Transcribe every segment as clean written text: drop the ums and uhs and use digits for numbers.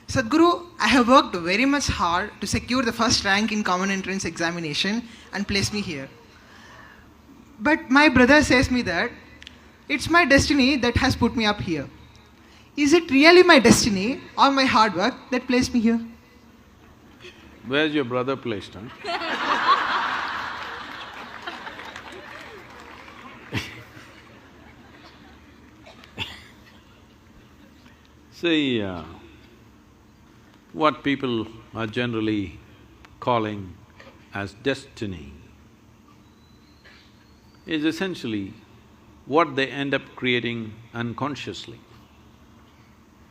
Sadhguru, I have worked very much hard to secure the first rank in common entrance examination and place me here. But my brother says me that it's my destiny that has put me up here. Is it really my destiny or my hard work that placed me here? Where's your brother placed, huh? See, what people are generally calling as destiny is essentially what they end up creating unconsciously.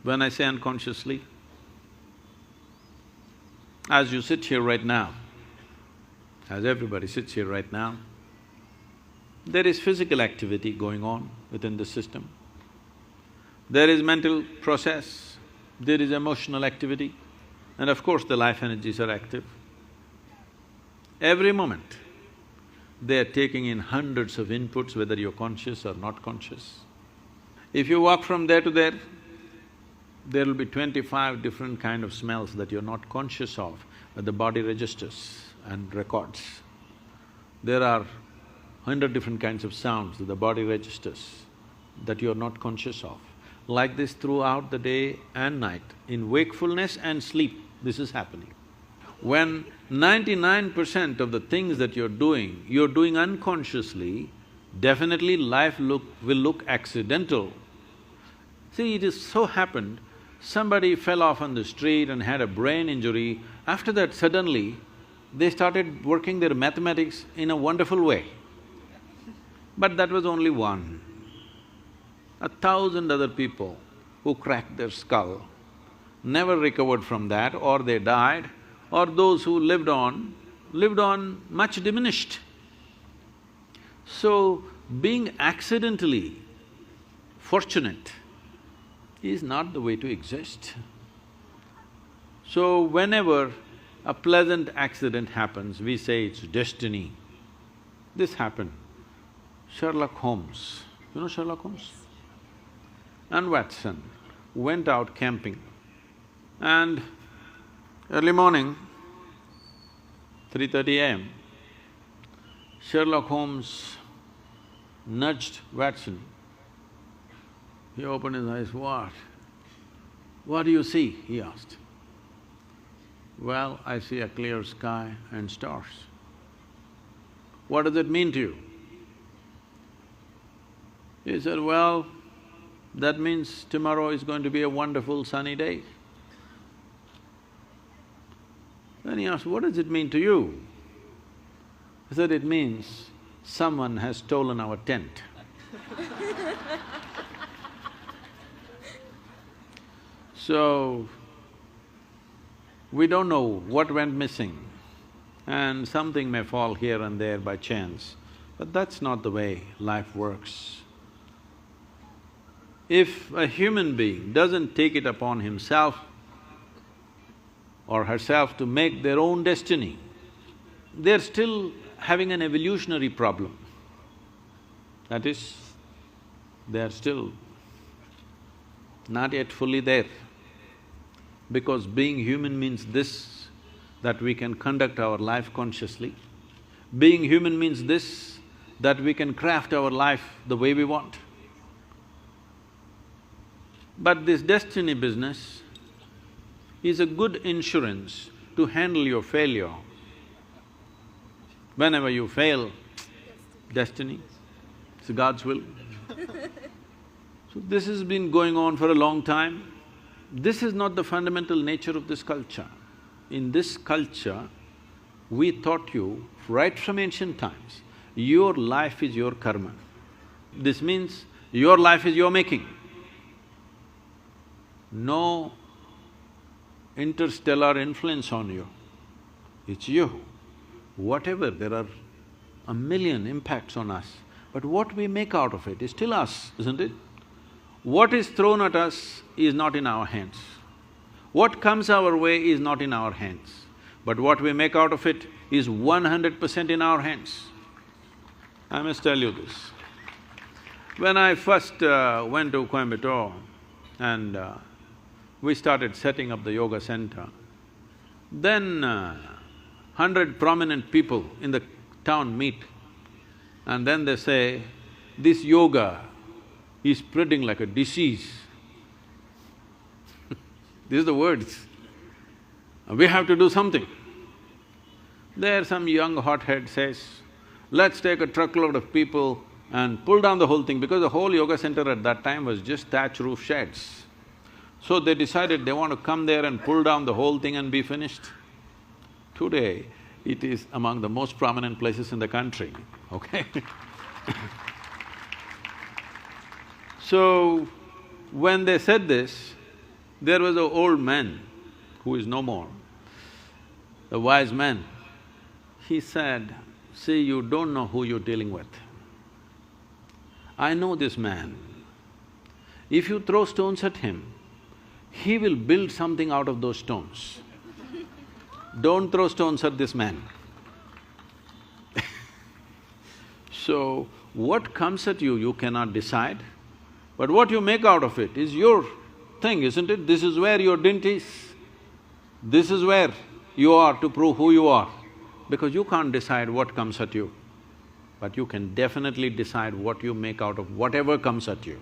When I say unconsciously, as you sit here right now, as everybody sits here right now, there is physical activity going on within the system. There is mental process, there is emotional activity, and of course the life energies are active. Every moment, they are taking in hundreds of inputs, whether you're conscious or not conscious. If you walk from there to there, there will be 25 different kind of smells that you're not conscious of, but the body registers and records. There are 100 different kinds of sounds that the body registers that you're not conscious of. Like this throughout the day and night, in wakefulness and sleep, this is happening. When 99% of the things that you're doing unconsciously, definitely life will look accidental. See, it has so happened, somebody fell off on the street and had a brain injury, after that suddenly they started working their mathematics in a wonderful way. But that was only one. 1,000 other people who cracked their skull never recovered from that, or they died, or those who lived on much diminished. So, being accidentally fortunate is not the way to exist. So, whenever a pleasant accident happens, we say it's destiny. This happened. Sherlock Holmes, you know Sherlock Holmes? And Watson went out camping, and early morning, 3:30 a.m., Sherlock Holmes nudged Watson. He opened his eyes, "What? What do you see?" he asked. "Well, I see a clear sky and stars." "What does it mean to you?" He said, "Well, that means tomorrow is going to be a wonderful sunny day." Then he asked, "What does it mean to you?" He said, "It means someone has stolen our tent." So, we don't know what went missing, and something may fall here and there by chance, but that's not the way life works. If a human being doesn't take it upon himself or herself to make their own destiny, they're still having an evolutionary problem. That is, they're still not yet fully there. Because being human means this, that we can conduct our life consciously. Being human means this, that we can craft our life the way we want. But this destiny business is a good insurance to handle your failure. Whenever you fail, destiny, it's God's will. So this has been going on for a long time. This is not the fundamental nature of this culture. In this culture, we taught you right from ancient times, your life is your karma. This means your life is your making. No interstellar influence on you, it's you. Whatever, there are a million impacts on us, but what we make out of it is still us, isn't it? What is thrown at us is not in our hands. What comes our way is not in our hands. But what we make out of it is 100% in our hands. I must tell you this. When I first went to Coimbatore and we started setting up the yoga center. Then 100 prominent people in the town meet and then they say, this yoga is spreading like a disease. These are the words. We have to do something. There some young hothead says, let's take a truckload of people and pull down the whole thing, because the whole yoga center at that time was just thatch roof sheds. So they decided they want to come there and pull down the whole thing and be finished. Today, it is among the most prominent places in the country, okay? So, when they said this, there was an old man who is no more, a wise man. He said, see, you don't know who you're dealing with. I know this man. If you throw stones at him, he will build something out of those stones. Don't throw stones at this man. So, what comes at you, you cannot decide, but what you make out of it is your thing, isn't it? This is where your dint is. This is where you are to prove who you are, because you can't decide what comes at you, but you can definitely decide what you make out of whatever comes at you.